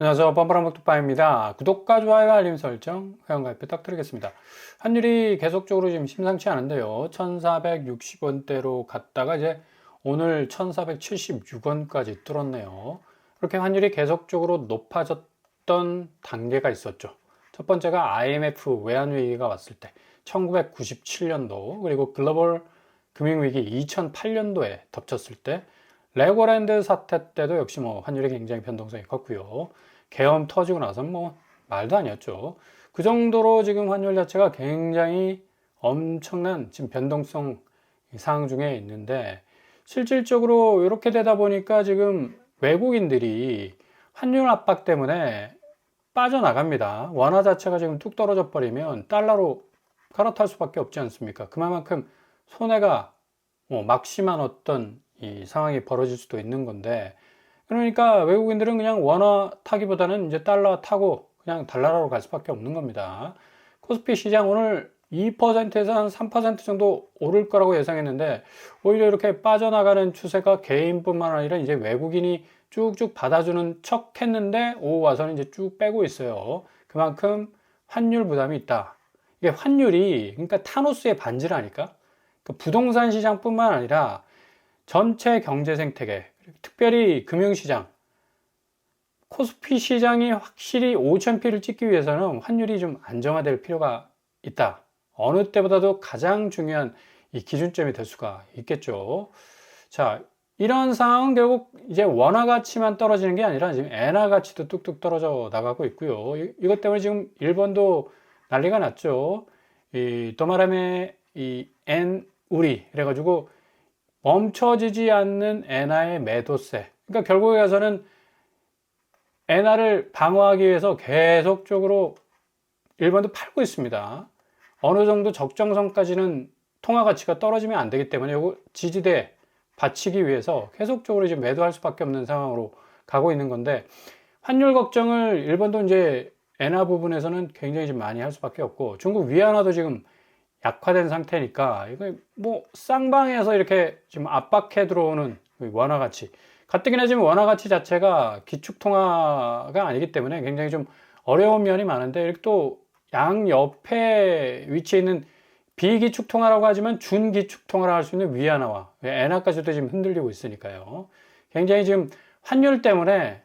안녕하세요. 뻔뻔한복두빠입니다. 구독과 좋아요, 알림 설정, 회원가입 부탁드리겠습니다. 환율이 계속적으로 지금 심상치 않은데요. 1460원대로 갔다가 이제 오늘 1476원까지 뚫었네요. 이렇게 환율이 계속적으로 높아졌던 단계가 있었죠. 첫 번째가 IMF 외환위기가 왔을 때 1997년도, 그리고 글로벌 금융위기 2008년도에 덮쳤을 때, 레고랜드 사태 때도 역시 환율이 굉장히 변동성이 컸고요. 계엄 터지고 나서는 말도 아니었죠. 그 정도로 지금 환율 자체가 굉장히 엄청난 지금 변동성 상황 중에 있는데, 실질적으로 이렇게 되다 보니까 지금 외국인들이 환율 압박 때문에 빠져나갑니다. 원화 자체가 지금 뚝 떨어져 버리면 달러로 갈아탈 수밖에 없지 않습니까? 그만큼 손해가 막심한 어떤 이 상황이 벌어질 수도 있는 건데, 그러니까 외국인들은 그냥 원화 타기보다는 이제 달러 타고 그냥 달러로 갈 수밖에 없는 겁니다. 코스피 시장 오늘 2%에서 한 3% 정도 오를 거라고 예상했는데, 오히려 이렇게 빠져나가는 추세가 개인뿐만 아니라 이제 외국인이 쭉쭉 받아주는 척 했는데, 오후 와서는 이제 쭉 빼고 있어요. 그만큼 환율 부담이 있다. 이게 환율이, 그러니까 타노스의 반지라니까? 그러니까 부동산 시장뿐만 아니라 전체 경제 생태계, 특별히 금융시장, 코스피 시장이 확실히 5,000피를 찍기 위해서는 환율이 좀 안정화될 필요가 있다. 어느 때보다도 가장 중요한 이 기준점이 될 수가 있겠죠. 자, 이런 상황은 결국 이제 원화 가치만 떨어지는 게 아니라 지금 엔화 가치도 뚝뚝 떨어져 나가고 있고요. 이것 때문에 지금 일본도 난리가 났죠. 이 도마람의 이 엔 우리 그래가지고 멈춰지지 않는 엔화의 매도세. 그러니까 결국에 가서는 엔화를 방어하기 위해서 계속적으로 일본도 팔고 있습니다. 어느 정도 적정선까지는 통화 가치가 떨어지면 안 되기 때문에 이거 지지대 받치기 위해서 계속적으로 이제 매도할 수밖에 없는 상황으로 가고 있는 건데, 환율 걱정을 일본도 이제 엔화 부분에서는 굉장히 좀 많이 할 수밖에 없고, 중국 위안화도 지금 약화된 상태니까 이거 쌍방에서 이렇게 지금 압박해 들어오는 원화 가치, 가뜩이나 지금 원화 가치 자체가 기축 통화가 아니기 때문에 굉장히 좀 어려운 면이 많은데, 이렇게 또 양 옆에 위치해 있는 비기축 통화라고 하지만 준기축 통화라 할 수 있는 위안화와 엔화까지도 지금 흔들리고 있으니까요. 굉장히 지금 환율 때문에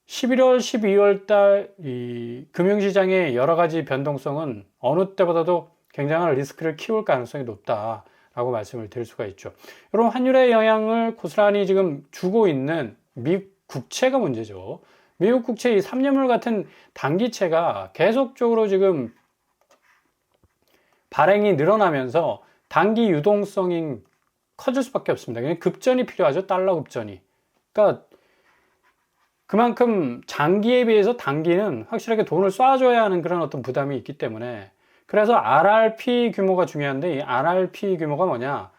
11월, 12월 달 이 금융시장의 여러 가지 변동성은 어느 때보다도 굉장한 리스크를 키울 가능성이 높다라고 말씀을 드릴 수가 있죠. 여러분, 환율의 영향을 고스란히 지금 주고 있는 미국 국채가 문제죠. 미국 국채 이 3년물 같은 단기채가 계속적으로 지금 발행이 늘어나면서 단기 유동성이 커질 수밖에 없습니다. 그냥 급전이 필요하죠. 달러 급전이. 그러니까 그만큼 장기에 비해서 단기는 확실하게 돈을 쏴줘야 하는 그런 어떤 부담이 있기 때문에, 그래서 RRP 규모가 중요한데, 이 RRP 규모가 뭐냐?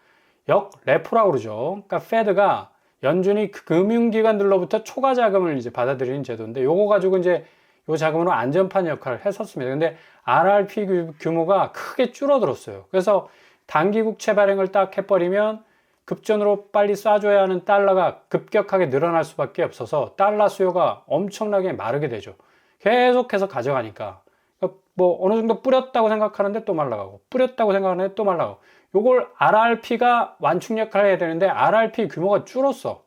역레포라고 그러죠. 그러니까 페드가 연준이 금융기관들로부터 초과 자금을 이제 받아들이는 제도인데, 요거 가지고 이제 요 자금으로 안전판 역할을 했었습니다. 근데 RRP 규모가 크게 줄어들었어요. 그래서 단기 국채 발행을 딱 해버리면 급전으로 빨리 쏴줘야 하는 달러가 급격하게 늘어날 수밖에 없어서 달러 수요가 엄청나게 마르게 되죠. 계속해서 가져가니까. 어느 정도 뿌렸다고 생각하는데 또 말라가고, 뿌렸다고 생각하는데 또 말라가고, 요걸 RRP가 완충 역할을 해야 되는데 RRP 규모가 줄었어.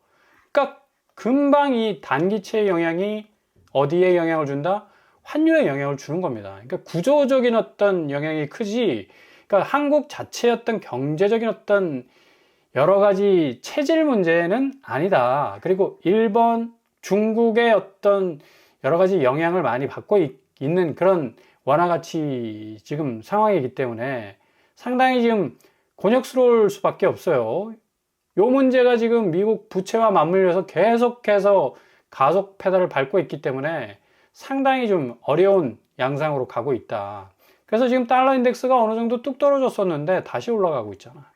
그러니까 금방 이 단기채의 영향이 어디에 영향을 준다? 환율에 영향을 주는 겁니다. 그러니까 구조적인 어떤 영향이 크지, 그러니까 한국 자체의 어떤 경제적인 어떤 여러 가지 체질 문제는 아니다. 그리고 일본, 중국의 어떤 여러 가지 영향을 많이 받고 있는 그런 원화 가치 지금 상황이기 때문에 상당히 지금 곤욕스러울 수밖에 없어요. 요 문제가 지금 미국 부채와 맞물려서 계속해서 가속 페달을 밟고 있기 때문에 상당히 좀 어려운 양상으로 가고 있다. 그래서 지금 달러 인덱스가 어느 정도 뚝 떨어졌었는데 다시 올라가고 있잖아.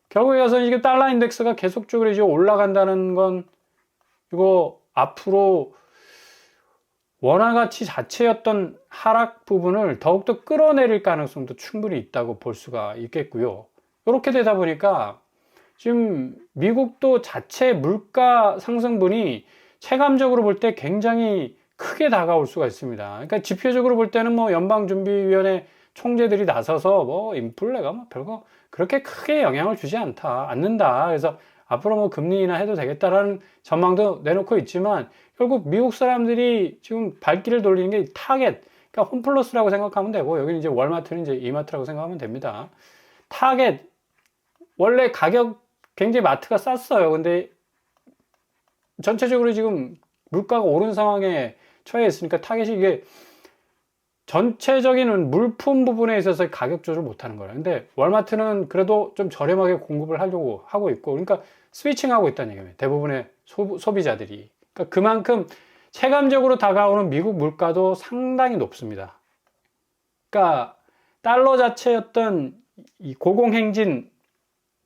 결국에 가서 지금 달러 인덱스가 계속적으로 이제 올라간다는 건, 이거 앞으로 원화 가치 자체의 어떤 하락 부분을 더욱더 끌어내릴 가능성도 충분히 있다고 볼 수가 있겠고요. 이렇게 되다 보니까 지금 미국도 자체 물가 상승분이 체감적으로 볼 때 굉장히 크게 다가올 수가 있습니다. 그러니까 지표적으로 볼 때는 뭐 연방준비위원회 총재들이 나서서 뭐 인플레가 뭐 별거 그렇게 크게 영향을 주지 않는다. 그래서 앞으로 뭐 금리 인하 해도 되겠다라는 전망도 내놓고 있지만 결국 미국 사람들이 지금 발길을 돌리는 게 타겟, 그러니까 홈플러스라고 생각하면 되고 여기는 이제 월마트는 이제 이마트라고 생각하면 됩니다. 타겟, 원래 가격 굉장히 마트가 쌌어요. 근데 전체적으로 지금 물가가 오른 상황에 처해 있으니까 타겟이 이게 전체적인 물품 부분에 있어서 가격 조절 못 하는 거예요. 근데 월마트는 그래도 좀 저렴하게 공급을 하려고 하고 있고, 그러니까 스위칭하고 있다는 얘기예요. 대부분의 소비자들이. 그러니까 그만큼 체감적으로 다가오는 미국 물가도 상당히 높습니다. 그러니까 달러 자체였던 이 고공행진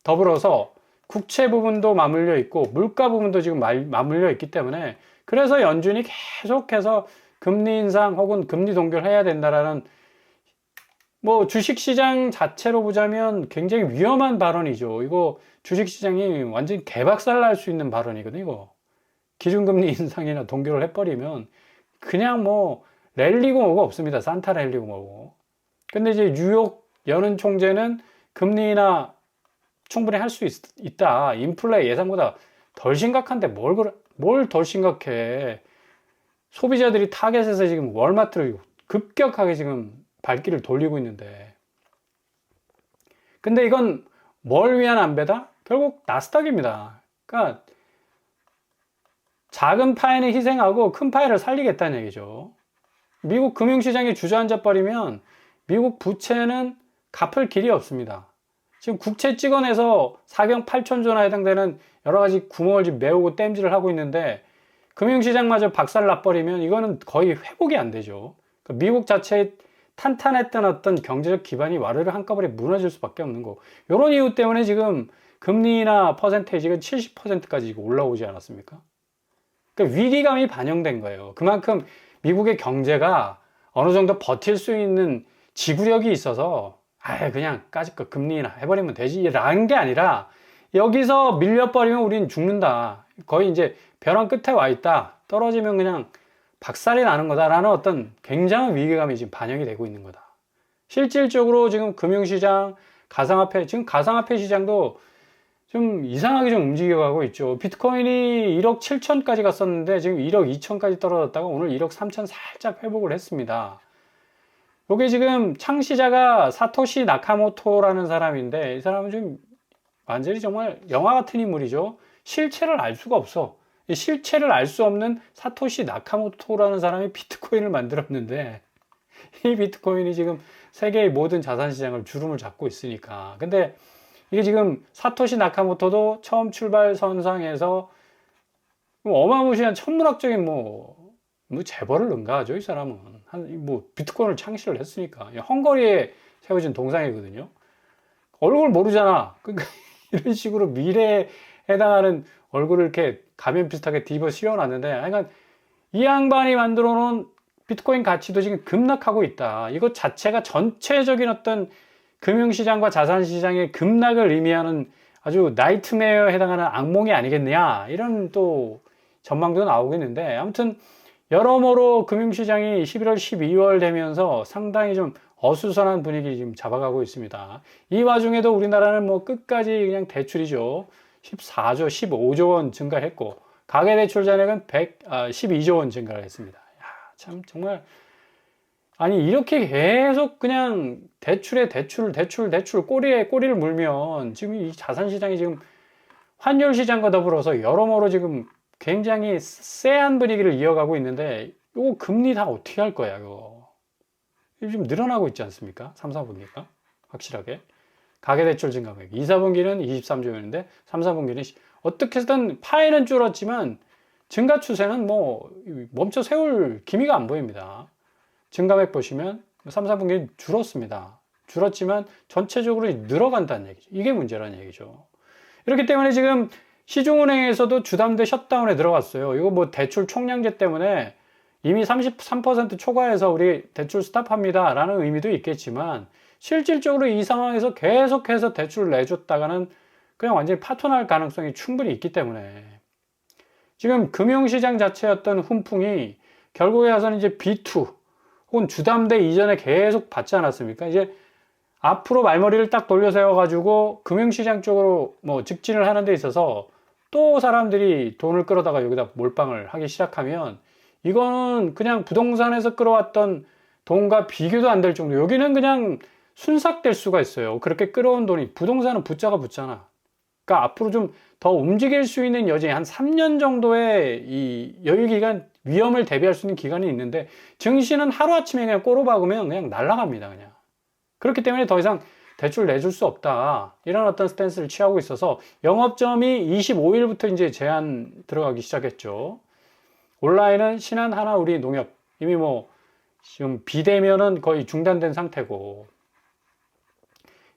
더불어서 국채 부분도 맞물려 있고 물가 부분도 지금 맞물려 있기 때문에 그래서 연준이 계속해서 금리 인상 혹은 금리 동결해야 된다라는 뭐 주식시장 자체로 보자면 굉장히 위험한 발언이죠. 이거 주식시장이 완전히 개박살 날 수 있는 발언이거든요. 이거 기준금리 인상이나 동결을 해버리면 그냥 뭐 랠리고 뭐고 없습니다. 산타 랠리고 뭐고. 근데 이제 뉴욕 연은 총재는 금리나 충분히 할 수 있다. 인플레 예상보다 덜 심각한데 뭘 덜 심각해. 소비자들이 타겟에서 지금 월마트를 급격하게 지금 발길을 돌리고 있는데. 근데 이건 뭘 위한 안배다? 결국 나스닥입니다. 그러니까 작은 파이는 희생하고 큰 파이를 살리겠다는 얘기죠. 미국 금융시장이 주저앉아 버리면 미국 부채는 갚을 길이 없습니다. 지금 국채 찍어내서 4경 8천조나 해당되는 여러 가지 구멍을 지금 메우고 땜질을 하고 있는데 금융시장마저 박살 나버리면 이거는 거의 회복이 안 되죠. 그러니까 미국 자체의 탄탄했던 어떤 경제적 기반이 와르르 한꺼번에 무너질 수밖에 없는 거. 이런 이유 때문에 지금 금리나 퍼센테이지가 70%까지 올라오지 않았습니까? 그러니까 위기감이 반영된 거예요. 그만큼 미국의 경제가 어느 정도 버틸 수 있는 지구력이 있어서 그냥 까짓거 금리 인하 해버리면 되지 라는 게 아니라 여기서 밀려버리면 우린 죽는다. 거의 이제 벼랑 끝에 와 있다. 떨어지면 그냥 박살이 나는 거다라는 어떤 굉장한 위기감이 지금 반영이 되고 있는 거다. 실질적으로 지금 금융시장, 지금 가상화폐 시장도 좀 이상하게 좀 움직여가고 있죠. 비트코인이 1억 7천까지 갔었는데 지금 1억 2천까지 떨어졌다가 오늘 1억 3천 살짝 회복을 했습니다. 이게 지금 창시자가 사토시 나카모토라는 사람인데 이 사람은 좀 완전히 정말 영화 같은 인물이죠. 실체를 알 수가 없어. 실체를 알 수 없는 사토시 나카모토라는 사람이 비트코인을 만들었는데 이 비트코인이 지금 세계의 모든 자산시장을 주름을 잡고 있으니까. 근데 이게 지금 사토시 나카모토도 처음 출발선상에서 어마무시한 천문학적인 뭐 재벌을 능가하죠. 이 사람은 비트코인을 창시를 했으니까. 헝거리에 세워진 동상이거든요. 얼굴 모르잖아. 그러니까 이런 식으로 미래에 해당하는 얼굴을 이렇게 가면 비슷하게 뒤집어 씌워놨는데, 그러니까 이 양반이 만들어 놓은 비트코인 가치도 지금 급락하고 있다. 이것 자체가 전체적인 어떤 금융시장과 자산시장의 급락을 의미하는 아주 나이트메어에 해당하는 악몽이 아니겠느냐. 이런 또 전망도 나오고 있는데, 아무튼 여러모로 금융시장이 11월, 12월 되면서 상당히 좀 어수선한 분위기 지금 잡아가고 있습니다. 이 와중에도 우리나라는 뭐 끝까지 그냥 대출이죠. 14조, 15조 원 증가했고, 가계대출 잔액은 12조 원 증가를 했습니다. 참, 정말. 아니, 이렇게 계속 그냥 대출, 꼬리에 꼬리를 물면 지금 이 자산시장이 지금 환율시장과 더불어서 여러모로 지금 굉장히 쎄한 분위기를 이어가고 있는데, 이거 금리 다 어떻게 할 거야, 이거. 지금 늘어나고 있지 않습니까? 3, 4분기가? 확실하게. 가계대출 증가액. 2, 4분기는 23조였는데, 3, 4분기는 어떻게든 파이는 줄었지만, 증가 추세는 뭐, 멈춰 세울 기미가 안 보입니다. 증가액 보시면, 3, 4분기는 줄었습니다. 줄었지만, 전체적으로 늘어간다는 얘기죠. 이게 문제라는 얘기죠. 이렇기 때문에 지금 시중은행에서도 주담대 셧다운에 들어갔어요. 이거 뭐 대출 총량제 때문에 이미 33% 초과해서 우리 대출 스탑합니다 라는 의미도 있겠지만 실질적으로 이 상황에서 계속해서 대출을 내줬다가는 그냥 완전히 파토날 가능성이 충분히 있기 때문에 지금 금융시장 자체였던 훈풍이 결국에 가서는 이제 B2 혹은 주담대 이전에 계속 받지 않았습니까? 이제 앞으로 말머리를 딱 돌려 세워가지고 금융시장 쪽으로 뭐 직진을 하는 데 있어서 또 사람들이 돈을 끌어다가 여기다 몰빵을 하기 시작하면 이거는 그냥 부동산에서 끌어왔던 돈과 비교도 안 될 정도. 여기는 그냥 순삭될 수가 있어요. 그렇게 끌어온 돈이. 부동산은 붙자가 붙잖아. 그러니까 앞으로 좀 더 움직일 수 있는 여지, 한 3년 정도의 이 여유 기간, 위험을 대비할 수 있는 기간이 있는데, 증시는 하루아침에 그냥 꼬로 박으면 그냥 날아갑니다, 그냥. 그렇기 때문에 더 이상 대출 내줄 수 없다. 이런 어떤 스탠스를 취하고 있어서 영업점이 25일부터 이제 제한 들어가기 시작했죠. 온라인은 신한, 하나, 우리, 농협. 이미 뭐 지금 비대면은 거의 중단된 상태고.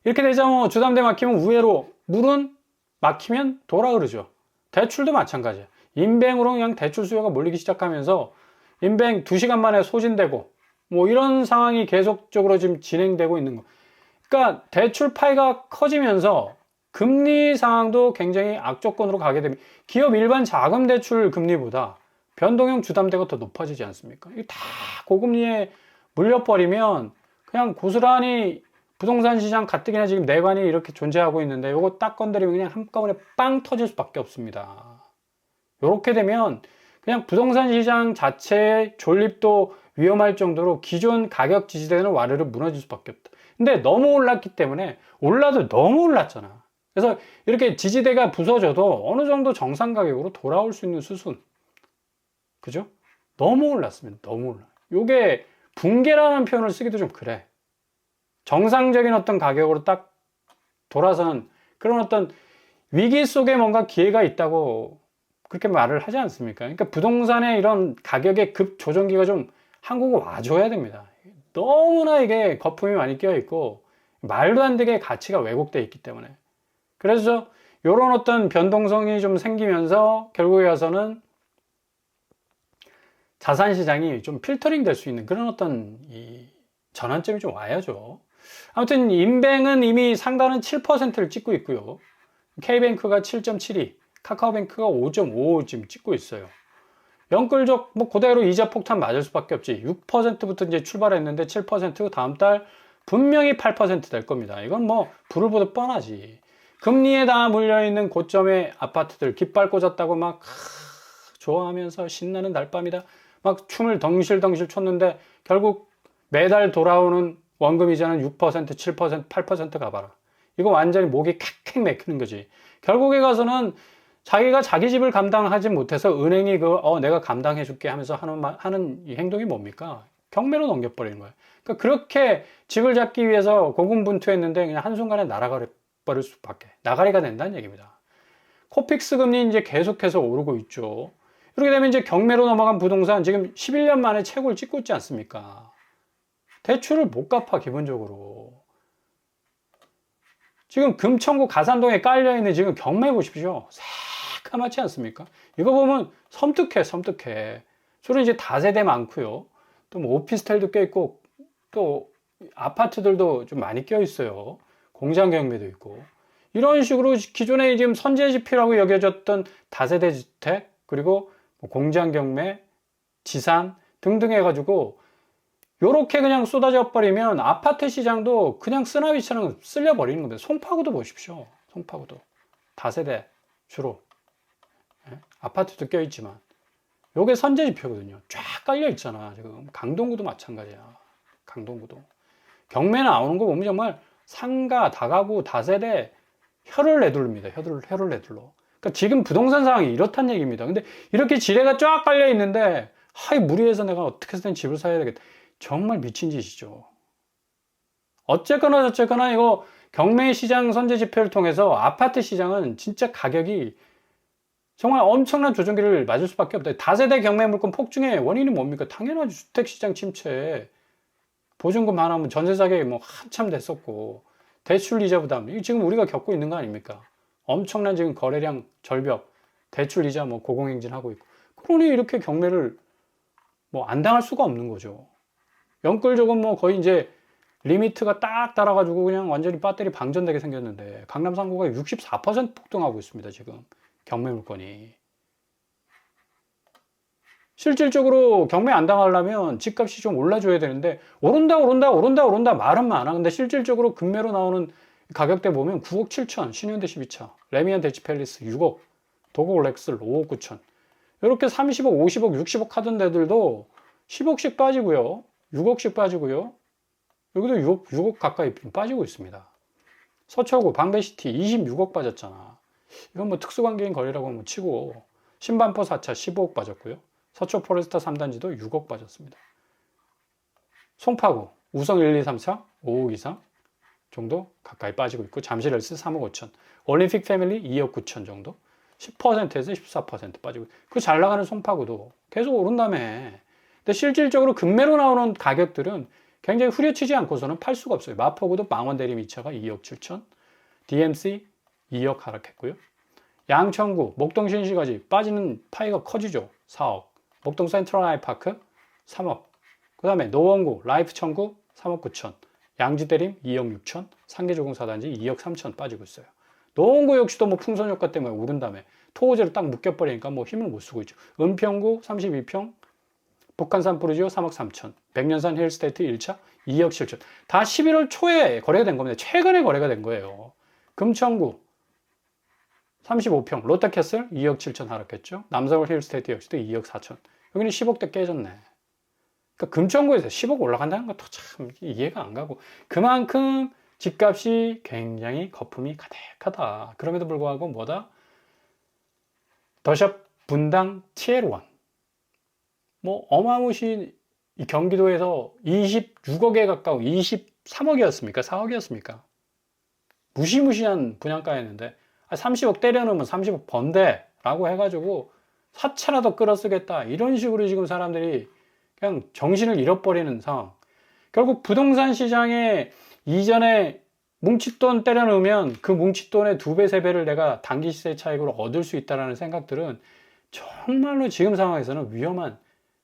이렇게 되자 뭐 주담대 막히면 우회로, 물은 막히면 돌아 그러죠. 대출도 마찬가지야. 인뱅으로 그냥 대출 수요가 몰리기 시작하면서 인뱅 2시간 만에 소진되고 뭐 이런 상황이 계속적으로 지금 진행되고 있는 거. 그러니까 대출 파이가 커지면서 금리 상황도 굉장히 악조건으로 가게 됩니다. 기업 일반 자금 대출 금리보다 변동형 주담대가 더 높아지지 않습니까? 이게 다 고금리에 물려버리면 그냥 고스란히 부동산 시장 가뜩이나 지금 내관이 이렇게 존재하고 있는데 요거 딱 건드리면 그냥 한꺼번에 빵 터질 수밖에 없습니다. 요렇게 되면 그냥 부동산 시장 자체의 존립도 위험할 정도로 기존 가격 지지대는 와르르 무너질 수밖에 없다. 근데 너무 올랐기 때문에 올라도 너무 올랐잖아. 그래서 이렇게 지지대가 부서져도 어느 정도 정상 가격으로 돌아올 수 있는 수순. 그죠? 너무 올랐습니다. 너무 올라. 요게 붕괴라는 표현을 쓰기도 좀 그래. 정상적인 어떤 가격으로 딱 돌아서는 그런 어떤 위기 속에 뭔가 기회가 있다고 그렇게 말을 하지 않습니까? 그러니까 부동산의 이런 가격의 급 조정기가 좀 한국에 와줘야 됩니다. 너무나 이게 거품이 많이 끼어 있고 말도 안 되게 가치가 왜곡되어 있기 때문에. 그래서 이런 어떤 변동성이 좀 생기면서 결국에 가서는 자산 시장이 좀 필터링 될 수 있는 그런 어떤 이 전환점이 좀 와야죠. 아무튼 인뱅은 이미 상단은 7%를 찍고 있고요. K뱅크가 7.72, 카카오뱅크가 5.55 지금 찍고 있어요. 연끌족 뭐 그대로 이자 폭탄 맞을 수밖에 없지. 6%부터 이제 출발했는데 7% 다음 달 분명히 8%될 겁니다. 이건 뭐 불을 보듯 뻔하지. 금리에 다 물려있는 고점의 아파트들 깃발 꽂았다고 막 좋아하면서 신나는 날밤이다. 막 춤을 덩실덩실 췄는데 결국 매달 돌아오는 원금 이자는 6%, 7%, 8% 가봐라. 이거 완전히 목이 캑캑 맥히는 거지. 결국에 가서는 자기가 자기 집을 감당하지 못해서 은행이 내가 감당해 줄게 하면서 하는 이 행동이 뭡니까? 경매로 넘겨버리는 거예요. 그러니까 그렇게 집을 잡기 위해서 고군분투했는데 그냥 한순간에 날아가 버릴 수밖에. 나가리가 된다는 얘기입니다. 코픽스 금리 이제 계속해서 오르고 있죠. 이렇게 되면 이제 경매로 넘어간 부동산 지금 11년 만에 최고를 찍고 있지 않습니까? 대출을 못 갚아, 기본적으로. 지금 금천구 가산동에 깔려있는 지금 경매 보십시오. 새까맣지 않습니까? 이거 보면 섬뜩해. 주로 이제 다세대 많고요. 또 뭐 오피스텔도 껴있고, 또 아파트들도 좀 많이 껴있어요. 공장 경매도 있고. 이런 식으로 기존에 지금 선제지표라고 여겨졌던 다세대 주택, 그리고 뭐 공장 경매, 지산 등등 해가지고 요렇게 그냥 쏟아져 버리면 아파트 시장도 그냥 쓰나미처럼 쓸려 버리는 겁니다. 송파구도 보십시오. 송파구도 다세대 주로 아파트도 껴있지만 요게 선제지표거든요. 쫙 깔려 있잖아. 지금 강동구도 마찬가지야. 강동구도 경매 나오는 거 보면 정말 상가, 다가구, 다세대 혀를 내두릅니다. 혀를 내둘러. 그러니까 지금 부동산 상황이 이렇단 얘기입니다. 근데 이렇게 지뢰가 쫙 깔려 있는데 하이 무리해서 내가 어떻게 해서든 집을 사야 되겠다. 정말 미친 짓이죠. 어쨌거나 저쨌거나 이거 경매 시장 선제 지표를 통해서 아파트 시장은 진짜 가격이 정말 엄청난 조정기를 맞을 수밖에 없다. 다세대 경매 물건 폭증의 원인은 뭡니까? 당연하죠. 주택시장 침체. 보증금 하나면 전세 자격이 뭐 한참 됐었고 대출 이자 부담. 이거 지금 우리가 겪고 있는 거 아닙니까? 엄청난 지금 거래량 절벽, 대출 이자 뭐 고공행진하고 있고. 그러니 이렇게 경매를 뭐 안 당할 수가 없는 거죠. 연끌족은 뭐 거의 이제 리미트가 딱 달아가지고 그냥 완전히 배터리 방전되게 생겼는데 강남 상구가 64% 폭등하고 있습니다. 지금 경매 물건이. 실질적으로 경매 안 당하려면 집값이 좀 올라줘야 되는데 오른다 말은 많아. 근데 실질적으로 금매로 나오는 가격대 보면 9억 7천 신현대 12차, 레미안 대치팰리스 6억, 도곡 렉슬 5억 9천, 이렇게 30억 50억 60억 하던 데들도 10억씩 빠지고요, 6억씩 빠지고요, 여기도 6억 가까이 빠지고 있습니다. 서초구 방배시티 26억 빠졌잖아. 이건 뭐 특수관계인 거래라고 뭐 치고, 신반포 4차 15억 빠졌고요, 서초 포레스타 3단지도 6억 빠졌습니다. 송파구 우성 1, 2, 3차 5억 이상 정도 가까이 빠지고 있고, 잠실헬스 3억 5천, 올림픽 패밀리 2억 9천 정도, 10%에서 14% 빠지고, 그 잘 나가는 송파구도 계속 오른다며. 근데 실질적으로 금매로 나오는 가격들은 굉장히 후려치지 않고서는 팔 수가 없어요. 마포구도 망원대림 2차가 2억 7천, DMC 2억 하락했고요. 양천구, 목동 신시가지 빠지는 파이가 커지죠. 4억. 목동 센트럴 아이파크 3억. 그 다음에 노원구, 라이프 천구 3억 9천, 양지대림 2억 6천, 상계조공 4단지 2억 3천 빠지고 있어요. 노원구 역시도 뭐 풍선 효과 때문에 오른 다음에 토호제로 딱 묶여버리니까 뭐 힘을 못 쓰고 있죠. 은평구 32평, 북한산 프루지오 3억 3천, 백년산 힐스테이트 1차 2억 7천. 다 11월 초에 거래가 된 겁니다. 최근에 거래가 된 거예요. 금천구 35평, 롯데캐슬 2억 7천 하락했죠. 남서울 힐스테이트 역시도 2억 4천. 여기는 10억대 깨졌네. 그러니까 금천구에서 10억 올라간다는 것도 참 이해가 안 가고, 그만큼 집값이 굉장히 거품이 가득하다. 그럼에도 불구하고 뭐다? 더샵 분당 TL1 뭐 어마무시, 이 경기도에서 26억에 가까운 23억이었습니까? 4억이었습니까? 무시무시한 분양가였는데 30억 때려놓으면 30억 번대 라고 해가지고 사채라도 끌어쓰겠다, 이런 식으로 지금 사람들이 그냥 정신을 잃어버리는 상황. 결국 부동산 시장에 이전에 뭉칫돈 때려넣으면 그 뭉칫돈의 2배, 3배를 내가 단기 시세 차익으로 얻을 수 있다는 생각들은 정말로 지금 상황에서는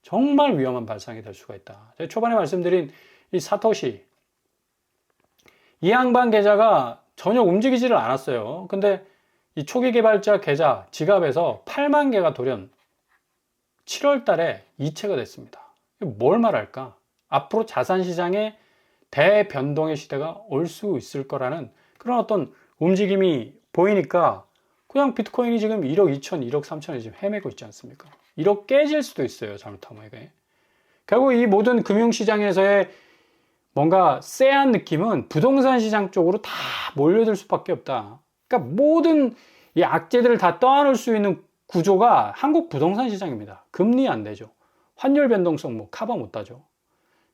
정말 위험한 발상이 될 수가 있다. 제가 초반에 말씀드린 이 사토시, 이 양반 계좌가 전혀 움직이지를 않았어요. 근데 이 초기 개발자 계좌 지갑에서 8만 개가 돌연 7월 달에 이체가 됐습니다. 뭘 말할까? 앞으로 자산시장에 대변동의 시대가 올 수 있을 거라는 그런 어떤 움직임이 보이니까, 그냥 비트코인이 지금 1억 2천, 1억 3천에 지금 헤매고 있지 않습니까? 1억 깨질 수도 있어요, 잘못하면. 이게 결국 이 모든 금융시장에서의 뭔가 쎄한 느낌은 부동산 시장 쪽으로 다 몰려들 수밖에 없다. 그러니까 모든 이 악재들을 다 떠안을 수 있는 구조가 한국 부동산 시장입니다. 금리 안 되죠. 환율 변동성 뭐 커버 못 따죠.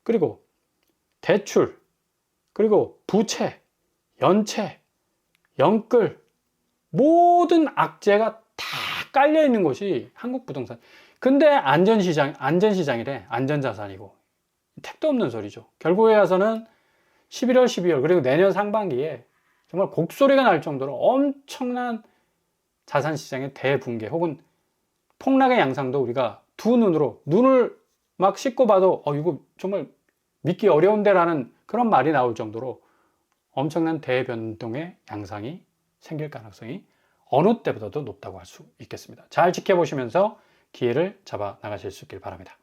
그리고 대출, 그리고 부채, 연체, 연끌, 모든 악재가 다 깔려 있는 것이 한국 부동산. 근데 안전시장이래. 안전자산이고. 택도 없는 소리죠. 결국에 가서는 11월, 12월, 그리고 내년 상반기에 정말 곡소리가 날 정도로 엄청난 자산시장의 대붕괴 혹은 폭락의 양상도 우리가 두 눈으로, 눈을 막 씻고 봐도 이거 정말 믿기 어려운데라는 그런 말이 나올 정도로 엄청난 대변동의 양상이 생길 가능성이 어느 때보다도 높다고 할 수 있겠습니다. 잘 지켜보시면서 기회를 잡아 나가실 수 있길 바랍니다.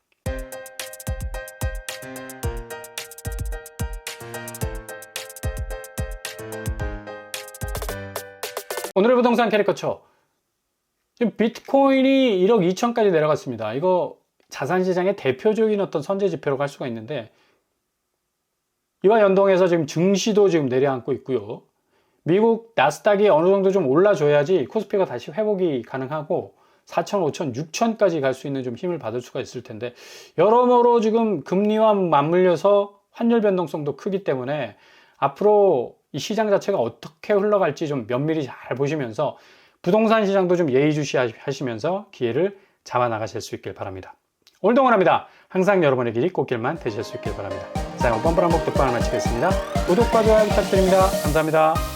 오늘의 부동산 캐리커처. 지금 비트코인이 1억 2천까지 내려갔습니다. 이거 자산시장의 대표적인 어떤 선제 지표라고 할 수가 있는데, 이와 연동해서 지금 증시도 지금 내려앉고 있고요. 미국 나스닥이 어느 정도 좀 올라줘야지 코스피가 다시 회복이 가능하고 4천, 5천, 6천까지 갈 수 있는 좀 힘을 받을 수가 있을 텐데, 여러모로 지금 금리와 맞물려서 환율 변동성도 크기 때문에 앞으로 이 시장 자체가 어떻게 흘러갈지 좀 면밀히 잘 보시면서 부동산 시장도 좀 예의주시하시면서 기회를 잡아 나가실 수 있길 바랍니다. 오늘도 응원합니다. 항상 여러분의 길이 꽃길만 되실 수 있길 바랍니다. 자, 이번 뻔뻔한 목 듣고 하나 마치겠습니다. 구독과 좋아요 부탁드립니다. 감사합니다.